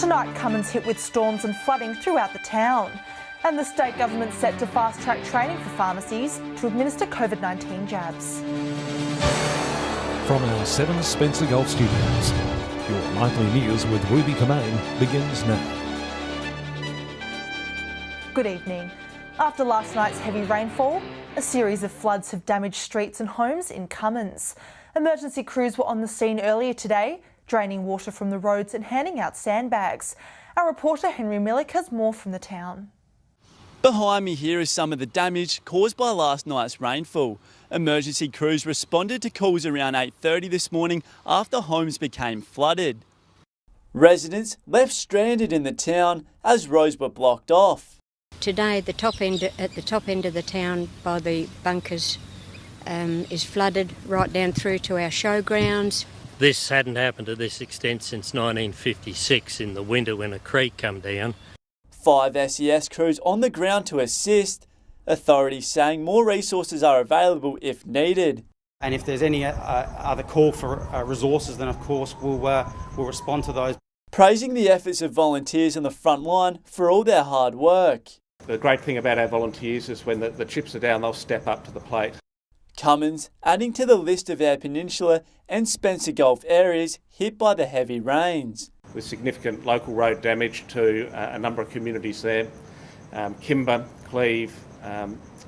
Tonight, Cummins hit with storms and flooding throughout the town. And the state government set to fast-track training for pharmacies to administer COVID-19 jabs. From our 7 Spencer Golf Studios, your nightly news with Ruby Kamane begins now. Good evening. After last night's heavy rainfall, a series of floods have damaged streets and homes in Cummins. Emergency crews were on the scene earlier today, draining water from the roads and handing out sandbags. Our reporter Henry Millick has more from the town. Behind me here is some of the damage caused by last night's rainfall. Emergency crews responded to calls around 8:30 this morning after homes became flooded. Residents left stranded in the town as roads were blocked off. Today, at the top end of the town by the bunkers is flooded right down through to our showgrounds. This hadn't happened to this extent since 1956 in the winter when a creek come down. 5 SES crews on the ground to assist. Authorities saying more resources are available if needed. And if there's any other call for resources, then of course we'll respond to those. Praising the efforts of volunteers on the front line for all their hard work. The great thing about our volunteers is when the chips are down, they'll step up to the plate. Cummins adding to the list of Eyre Peninsula and Spencer Gulf areas hit by the heavy rains. With significant local road damage to a number of communities there. Kimber, Cleve,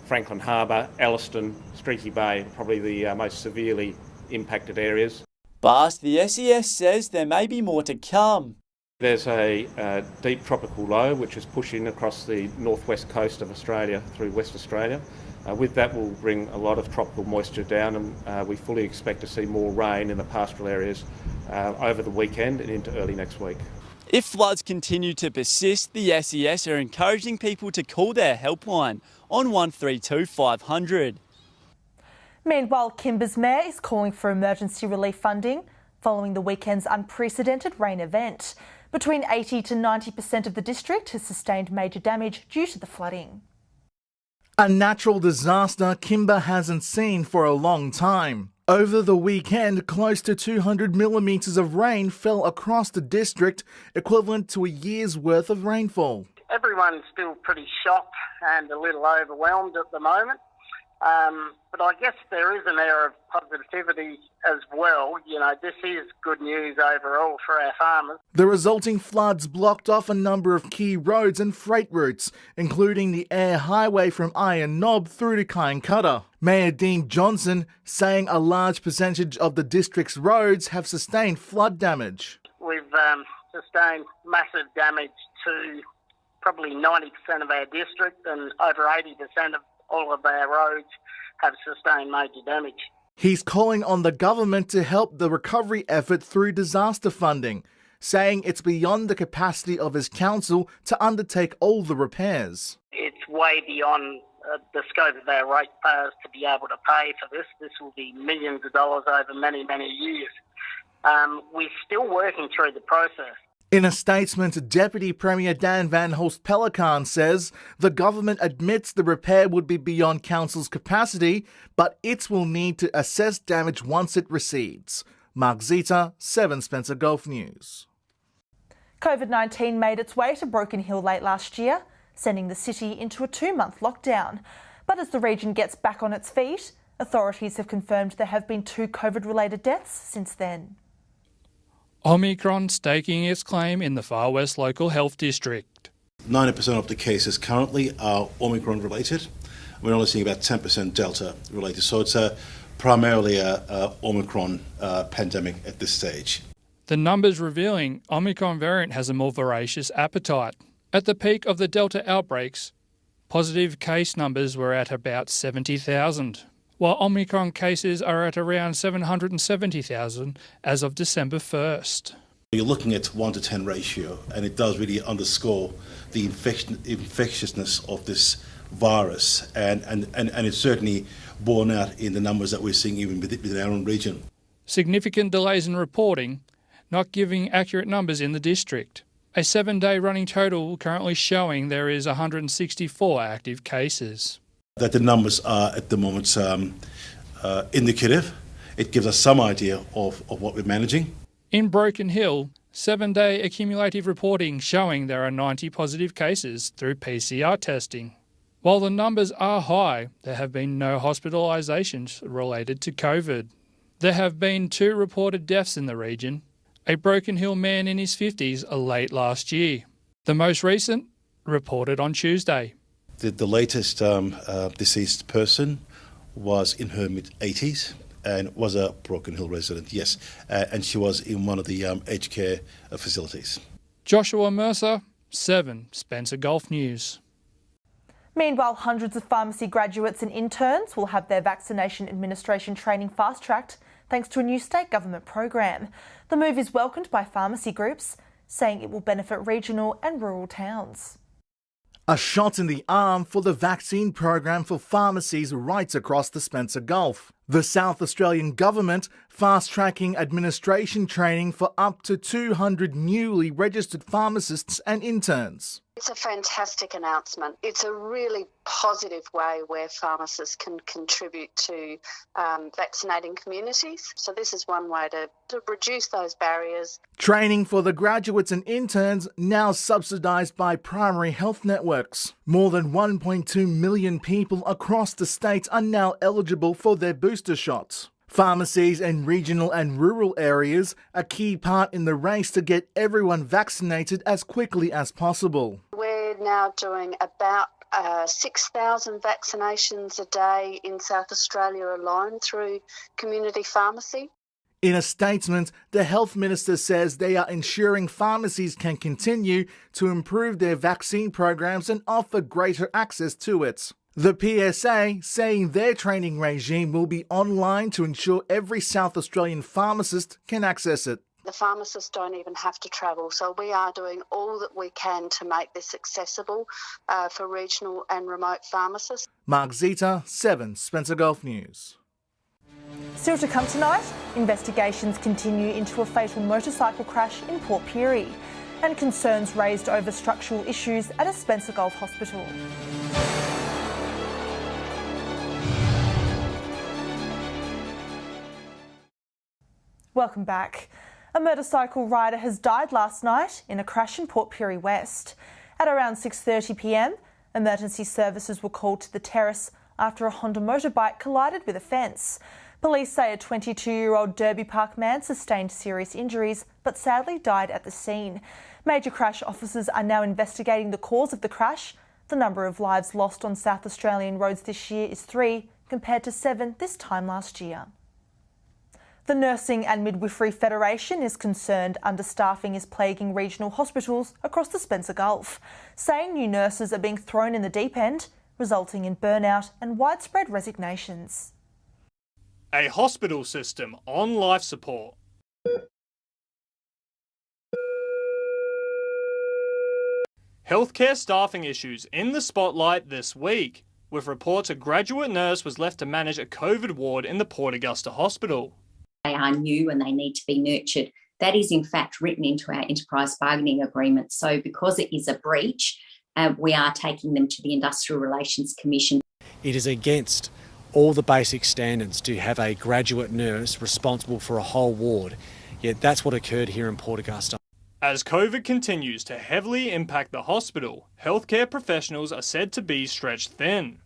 Franklin Harbour, Elliston, Streaky Bay, probably the most severely impacted areas. But the SES says there may be more to come. There's a deep tropical low which is pushing across the northwest coast of Australia through West Australia. With that will bring a lot of tropical moisture down, and we fully expect to see more rain in the pastoral areas over the weekend and into early next week. If floods continue to persist, the SES are encouraging people to call their helpline on 132 500. Meanwhile, Kimber's mayor is calling for emergency relief funding following the weekend's unprecedented rain event. Between 80 to 90% of the district has sustained major damage due to the flooding. A natural disaster Kimber hasn't seen for a long time. Over the weekend, close to 200 millimetres of rain fell across the district, equivalent to a year's worth of rainfall. Everyone's still pretty shocked and a little overwhelmed at the moment. But I guess there is an air of positivity as well. You know, this is good news overall for our farmers. The resulting floods blocked off a number of key roads and freight routes, including the Eyre Highway from Iron Knob through to Kynecutter. Mayor Dean Johnson saying a large percentage of the district's roads have sustained flood damage. We've sustained massive damage to probably 90% of our district, and over 80% of all of our roads have sustained major damage. He's calling on the government to help the recovery effort through disaster funding, saying it's beyond the capacity of his council to undertake all the repairs. It's way beyond the scope of our ratepayers to be able to pay for this. This will be millions of dollars over many, many years. We're still working through the process. In a statement, Deputy Premier Dan Van Holst Pelican says the government admits the repair would be beyond council's capacity, but it will need to assess damage once it recedes. Mark Zita, 7 Spencer Gulf News. COVID-19 made its way to Broken Hill late last year, sending the city into a 2-month lockdown. But as the region gets back on its feet, authorities have confirmed there have been 2 COVID-related deaths since then. Omicron staking its claim in the Far West Local Health District. 90% of the cases currently are Omicron related. We're only seeing about 10% Delta related, so it's primarily a Omicron pandemic at this stage. The numbers revealing Omicron variant has a more voracious appetite. At the peak of the Delta outbreaks, positive case numbers were at about 70,000. While Omicron cases are at around 770,000 as of December 1st. You're looking at 1 to 10 ratio, and it does really underscore the infectiousness of this virus, and it's certainly borne out in the numbers that we're seeing even within our own region. Significant delays in reporting, not giving accurate numbers in the district. A 7-day running total currently showing there is 164 active cases. That the numbers are at the moment indicative. It gives us some idea of what we're managing. In Broken Hill, 7-day accumulative reporting showing there are 90 positive cases through PCR testing. While the numbers are high, there have been no hospitalisations related to COVID. There have been 2 reported deaths in the region, a Broken Hill man in his 50s late last year. The most recent reported on Tuesday. The latest deceased person was in her mid-80s and was a Broken Hill resident, yes, and she was in one of the aged care facilities. Joshua Mercer, 7 Spencer Gulf News. Meanwhile, hundreds of pharmacy graduates and interns will have their vaccination administration training fast-tracked thanks to a new state government program. The move is welcomed by pharmacy groups, saying it will benefit regional and rural towns. A shot in the arm for the vaccine program for pharmacies right across the Spencer Gulf. The South Australian Government fast-tracking administration training for up to 200 newly registered pharmacists and interns. It's a fantastic announcement. It's a really positive way where pharmacists can contribute to vaccinating communities. So this is one way to reduce those barriers. Training for the graduates and interns now subsidised by primary health networks. More than 1.2 million people across the state are now eligible for their booster shots. Pharmacies in regional and rural areas a key part in the race to get everyone vaccinated as quickly as possible. We're now doing about 6,000 vaccinations a day in South Australia alone through community pharmacy. In a statement, the Health Minister says they are ensuring pharmacies can continue to improve their vaccine programs and offer greater access to it. The PSA saying their training regime will be online to ensure every South Australian pharmacist can access it. The pharmacists don't even have to travel, so we are doing all that we can to make this accessible for regional and remote pharmacists. Mark Zeta, 7 Spencer Gulf News. Still to come tonight, investigations continue into a fatal motorcycle crash in Port Pirie and concerns raised over structural issues at a Spencer Gulf hospital. Welcome back. A motorcycle rider has died last night in a crash in Port Pirie West. At around 6:30 p.m, emergency services were called to the terrace after a Honda motorbike collided with a fence. Police say a 22-year-old Derby Park man sustained serious injuries but sadly died at the scene. Major crash officers are now investigating the cause of the crash. The number of lives lost on South Australian roads this year is 3, compared to 7 this time last year. The Nursing and Midwifery Federation is concerned understaffing is plaguing regional hospitals across the Spencer Gulf, saying new nurses are being thrown in the deep end, resulting in burnout and widespread resignations. A hospital system on life support. Healthcare staffing issues in the spotlight this week, with reports a graduate nurse was left to manage a COVID ward in the Port Augusta Hospital. They are new and they need to be nurtured. That is in fact written into our enterprise bargaining agreement. So because it is a breach, we are taking them to the Industrial Relations Commission. It is against all the basic standards to have a graduate nurse responsible for a whole ward. Yet that's what occurred here in Port Augusta. As COVID continues to heavily impact the hospital, healthcare professionals are said to be stretched thin.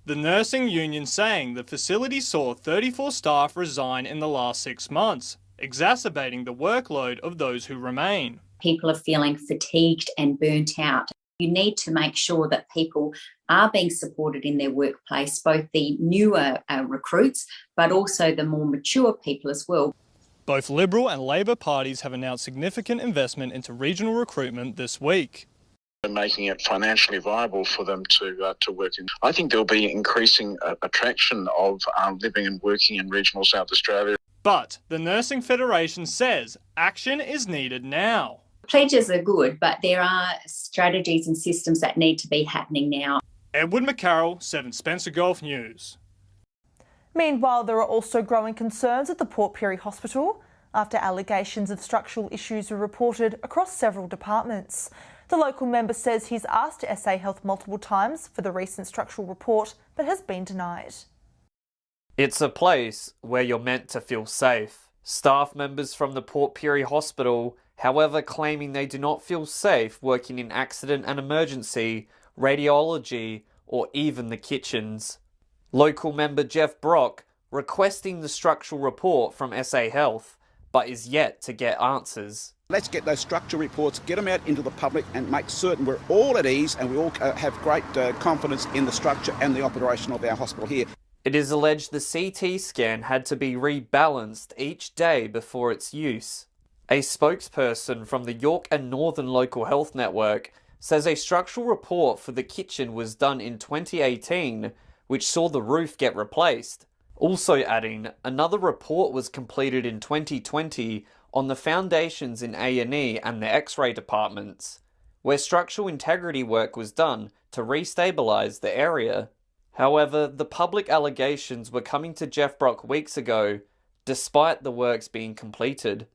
The nursing union saying the facility saw 34 staff resign in the last 6 months, exacerbating the workload of those who remain. People are feeling fatigued and burnt out. You need to make sure that people are being supported in their workplace, both the newer recruits, but also the more mature people as well. Both Liberal and Labor parties have announced significant investment into regional recruitment this week. Making it financially viable for them to work in. I think there'll be increasing attraction of living and working in regional South Australia. But the Nursing Federation says action is needed now. Pledges are good, but there are strategies and systems that need to be happening now. Edward McCarroll, 7 Spencer Gulf News. Meanwhile, there are also growing concerns at the Port Pirie Hospital after allegations of structural issues were reported across several departments. The local member says he's asked SA Health multiple times for the recent structural report, but has been denied. It's a place where you're meant to feel safe. Staff members from the Port Pirie Hospital however claiming they do not feel safe working in accident and emergency, radiology, or even the kitchens. Local member Jeff Brock requesting the structural report from SA Health, but is yet to get answers. Let's get those structural reports, get them out into the public and make certain we're all at ease and we all have great confidence in the structure and the operation of our hospital here. It is alleged the CT scan had to be rebalanced each day before its use. A spokesperson from the York and Northern Local Health Network says a structural report for the kitchen was done in 2018, which saw the roof get replaced. Also adding, another report was completed in 2020 on the foundations in A&E and the X-ray departments, where structural integrity work was done to restabilise the area. However, the public allegations were coming to Jeff Brock weeks ago, despite the works being completed.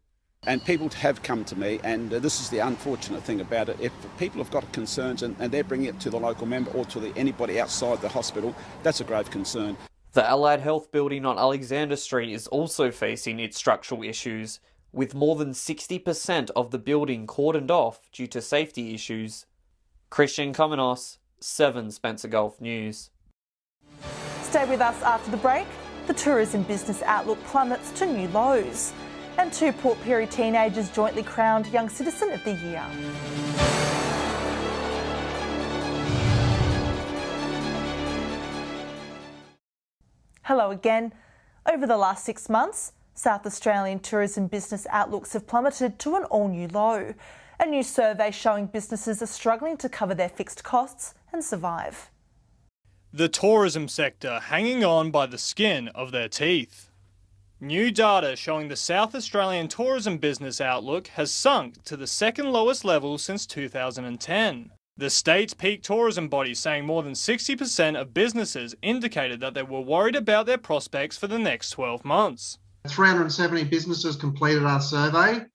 And people have come to me, and this is the unfortunate thing about it. If people have got concerns and they're bringing it to the local member or to anybody outside the hospital, that's a grave concern. The Allied Health building on Alexander Street is also facing its structural issues, with more than 60% of the building cordoned off due to safety issues. Christian Komenos, 7 Spencer Gulf News. Stay with us after the break. The tourism business outlook plummets to new lows. And 2 Port Pirie teenagers jointly crowned Young Citizen of the Year. Hello again. Over the last 6 months, South Australian tourism business outlooks have plummeted to an all-new low. A new survey showing businesses are struggling to cover their fixed costs and survive. The tourism sector hanging on by the skin of their teeth. New data showing the South Australian tourism business outlook has sunk to the second lowest level since 2010. The state's peak tourism body saying more than 60% of businesses indicated that they were worried about their prospects for the next 12 months. 370 businesses completed our survey,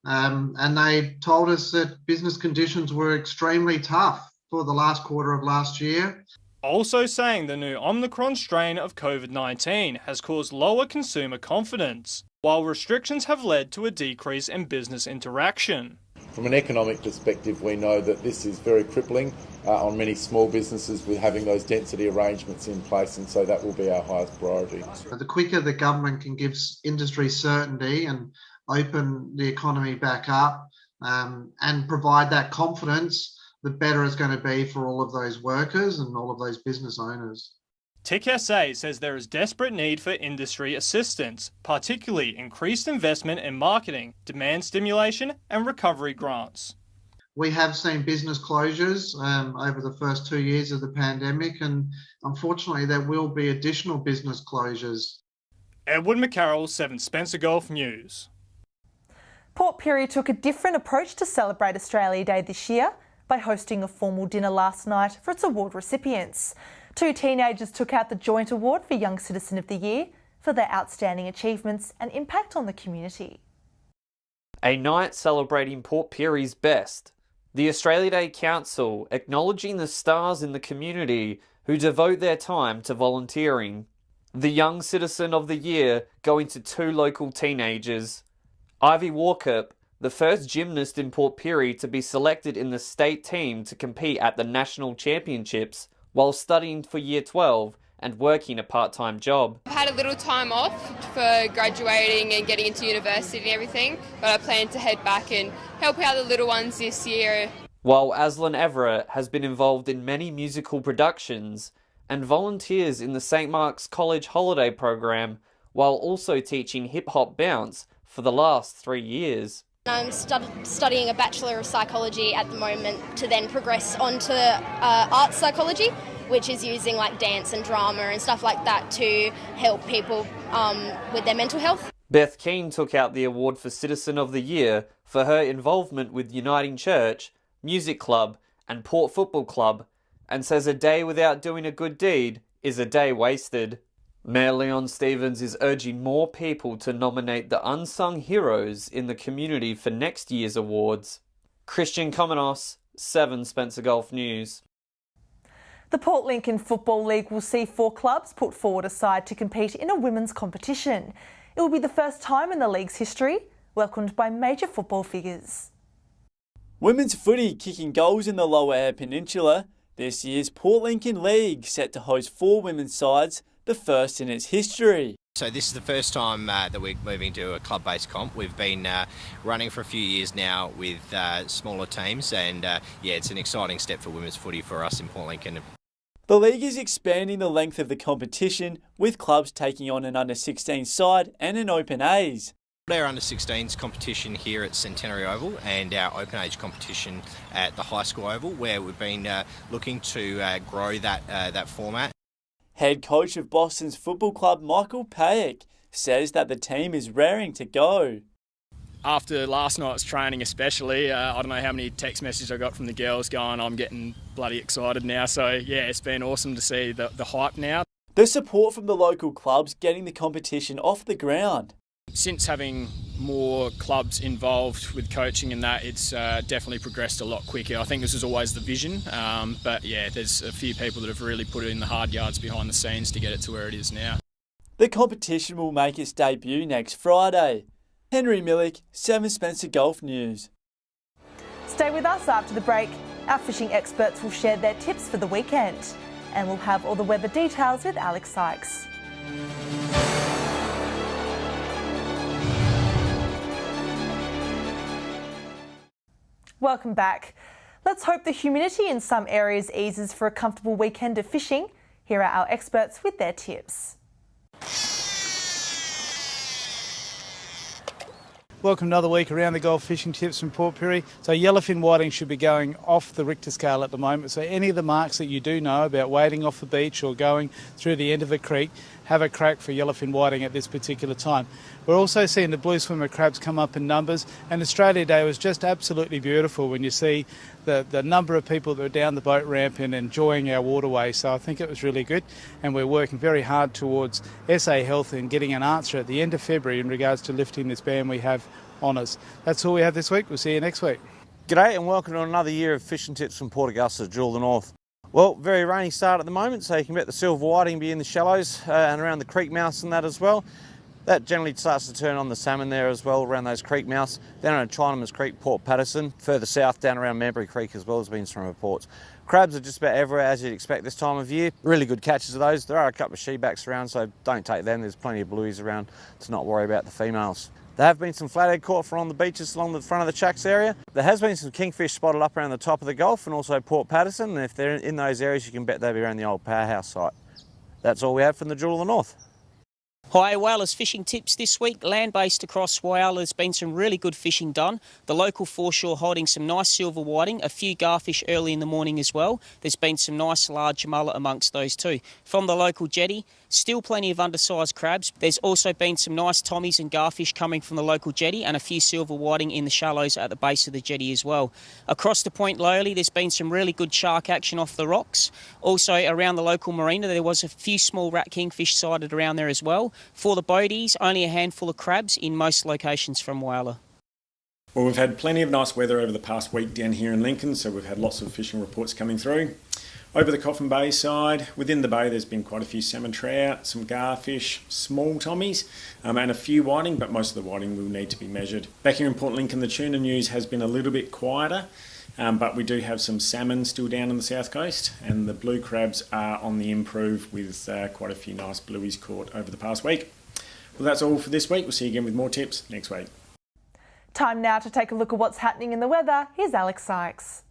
and they told us that business conditions were extremely tough for the last quarter of last year. Also saying the new Omicron strain of COVID-19 has caused lower consumer confidence, while restrictions have led to a decrease in business interaction. From an economic perspective, we know that this is very crippling on many small businesses with having those density arrangements in place, and so that will be our highest priority. The quicker the government can give industry certainty and open the economy back up and provide that confidence, the better it's going to be for all of those workers and all of those business owners. TIC-SA says there is desperate need for industry assistance, particularly increased investment in marketing, demand stimulation and recovery grants. We have seen business closures over the first 2 years of the pandemic, and unfortunately there will be additional business closures. Edward McCarroll, 7 Spencer Gulf News. Port Pirie took a different approach to celebrate Australia Day this year by hosting a formal dinner last night for its award recipients. 2 teenagers took out the joint award for Young Citizen of the Year for their outstanding achievements and impact on the community. A night celebrating Port Pirie's best. The Australia Day Council acknowledging the stars in the community who devote their time to volunteering. The Young Citizen of the Year going to 2 local teenagers. Ivy Walkup, the first gymnast in Port Pirie to be selected in the state team to compete at the National Championships while studying for Year 12 and working a part-time job. I've had a little time off for graduating and getting into university and everything, but I plan to head back and help out the little ones this year. While Aslan Everett has been involved in many musical productions and volunteers in the St. Mark's College Holiday Program while also teaching hip-hop bounce for the last 3 years. I'm studying a Bachelor of Psychology at the moment to then progress onto art psychology, which is using like dance and drama and stuff like that to help people with their mental health. Beth Keane took out the award for Citizen of the Year for her involvement with Uniting Church, Music Club and Port Football Club, and says a day without doing a good deed is a day wasted. Mayor Leon Stevens is urging more people to nominate the unsung heroes in the community for next year's awards. Christian Komenos, 7 Spencer Gulf News. The Port Lincoln Football League will see 4 clubs put forward a side to compete in a women's competition. It will be the first time in the league's history welcomed by major football figures. Women's footy kicking goals in the Lower Eyre Peninsula. This year's Port Lincoln League set to host 4 women's sides, the first in its history. So this is the first time that we're moving to a club-based comp. We've been running for a few years now with smaller teams, and it's an exciting step for women's footy for us in Port Lincoln. The league is expanding the length of the competition, with clubs taking on an under-16 side and an open A's. Our under-16s competition here at Centenary Oval and our open age competition at the high school oval, where we've been looking to grow that format. Head coach of Boston's football club, Michael Payak, says that the team is raring to go. After last night's training especially, I don't know how many text messages I got from the girls going, I'm getting bloody excited now. So yeah, it's been awesome to see the hype now. The support from the local clubs getting the competition off the ground. Since having more clubs involved with coaching and that, it's definitely progressed a lot quicker. I think this was always the vision, but yeah, there's a few people that have really put in the hard yards behind the scenes to get it to where it is now. The competition will make its debut next Friday. Henry Millick, 7 Spencer Golf News. Stay with us after the break. Our fishing experts will share their tips for the weekend. And we'll have all the weather details with Alex Sykes. Welcome back. Let's hope the humidity in some areas eases for a comfortable weekend of fishing. Here are our experts with their tips. Welcome to another week around the Gulf fishing tips from Port Pirie. So yellowfin whiting should be going off the Richter scale at the moment. So any of the marks that you do know about wading off the beach or going through the end of a creek, have a crack for yellowfin whiting at this particular time. We're also seeing the blue swimmer crabs come up in numbers, and Australia Day was just absolutely beautiful when you see the number of people that were down the boat ramp and enjoying our waterway. So I think it was really good, and we're working very hard towards SA Health and getting an answer at the end of February in regards to lifting this ban we have on us. That's all we have this week. We'll see you next week. G'day and welcome to another year of fishing tips from Port Augusta, Jewel the North. Well, very rainy start at the moment, so you can bet the silver whiting be in the shallows and around the creek mouths and that as well. That generally starts to turn on the salmon there as well around those creek mouths. Down at Chinaman's Creek, Port Patterson, further south down around Manbury Creek as well has been some reports. Crabs are just about everywhere as you'd expect this time of year. Really good catches of those. There are a couple of she-backs around, so don't take them. There's plenty of blueies around to not worry about the females. There have been some flathead caught from on the beaches along the front of the Chucks area. There has been some kingfish spotted up around the top of the Gulf and also Port Patterson, and if they're in those areas you can bet they'll be around the old powerhouse site. That's all we have from the Jewel of the North. Hi, whalers fishing tips this week. Land-based across Whyalla, there's been some really good fishing done. The local foreshore holding some nice silver whiting, a few garfish early in the morning as well. There's been some nice large mullet amongst those too. From the local jetty, still plenty of undersized crabs. There's also been some nice tommies and garfish coming from the local jetty and a few silver whiting in the shallows at the base of the jetty as well. Across the Point Lowly, there's been some really good shark action off the rocks. Also around the local marina, there was a few small rat kingfish sighted around there as well. For the boaties, only a handful of crabs in most locations from Whyalla. Well, we've had plenty of nice weather over the past week down here in Lincoln, so we've had lots of fishing reports coming through. Over the Coffin Bay side, within the bay there's been quite a few salmon trout, some garfish, small tommies and a few whiting, but most of the whiting will need to be measured. Back here in Port Lincoln, the tuna news has been a little bit quieter, but we do have some salmon still down on the south coast, and the blue crabs are on the improve with quite a few nice blueies caught over the past week. Well, that's all for this week. We'll see you again with more tips next week. Time now to take a look at what's happening in the weather. Here's Alex Sykes.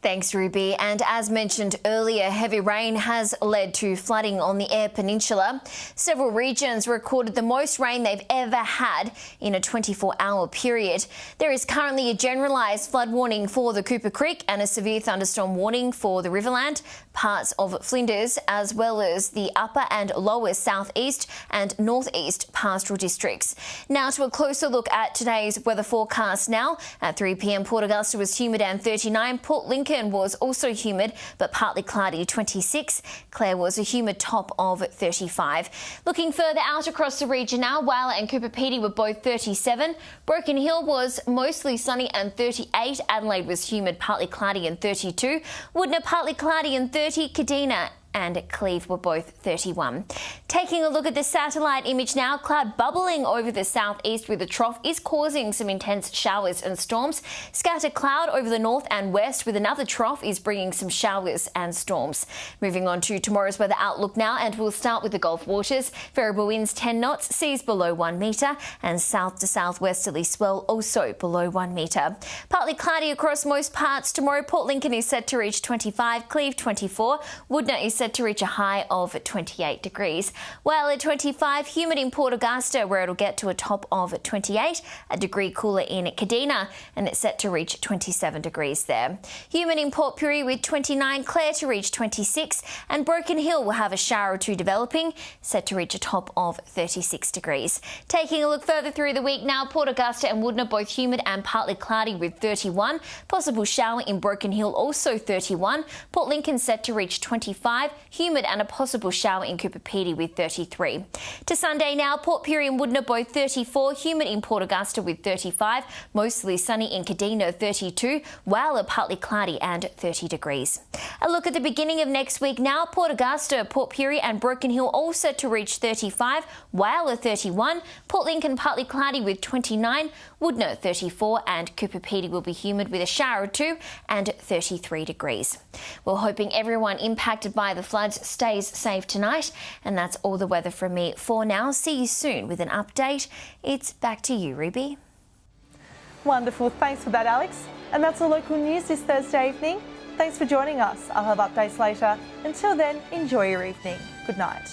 Thanks, Ruby. And as mentioned earlier, heavy rain has led to flooding on the Eyre Peninsula. Several regions recorded the most rain they've ever had in a 24-hour period. There is currently a generalised flood warning for the Cooper Creek and a severe thunderstorm warning for the Riverland, parts of Flinders, as well as the upper and lower southeast and northeast pastoral districts. Now to a closer look at today's weather forecast now. At 3 p.m, Port Augusta was humid and 39. Port Lincoln was also humid but partly cloudy, 26. Clare was a humid top of 35. Looking further out across the region now, Whyalla and Cooper Pedy were both 37. Broken Hill was mostly sunny and 38. Adelaide was humid, partly cloudy and 32. Woodner partly cloudy and 30. Kadina and Cleve were both 31. Taking a look at the satellite image now, cloud bubbling over the southeast with a trough is causing some intense showers and storms. Scattered cloud over the north and west with another trough is bringing some showers and storms. Moving on to tomorrow's weather outlook now, and we'll start with the Gulf waters. Variable winds 10 knots, seas below 1 metre, and south to southwesterly swell also below 1 metre. Partly cloudy across most parts tomorrow. Port Lincoln is set to reach 25, Cleve 24, Woodna is set to reach a high of 28 degrees. While at 25, humid in Port Augusta, where it'll get to a top of 28, a degree cooler in Kadina, and it's set to reach 27 degrees there. Humid in Port Pirie with 29, Clare to reach 26, and Broken Hill will have a shower or two developing, set to reach a top of 36 degrees. Taking a look further through the week now, Port Augusta and Woodna both humid and partly cloudy with 31, possible shower in Broken Hill also 31, Port Lincoln set to reach 25, humid and a possible shower in Cooper Pedy with 33. To Sunday now, Port Pirie and Woodna both 34, humid in Port Augusta with 35, mostly sunny in Kadina 32, Wowler partly cloudy and 30 degrees. A look at the beginning of next week now, Port Augusta, Port Pirie and Broken Hill all set to reach 35, Wowler 31, Port Lincoln partly cloudy with 29, Woodna 34, and Cooper Pedy will be humid with a shower or two and 33 degrees. We're hoping everyone impacted by the floods stays safe tonight, and that's all the weather from me for now. See you soon with an update. It's back to you, Ruby. Wonderful. Thanks for that, Alex. And that's all local news this Thursday evening. Thanks for joining us. I'll have updates later. Until then, enjoy your evening. Good night.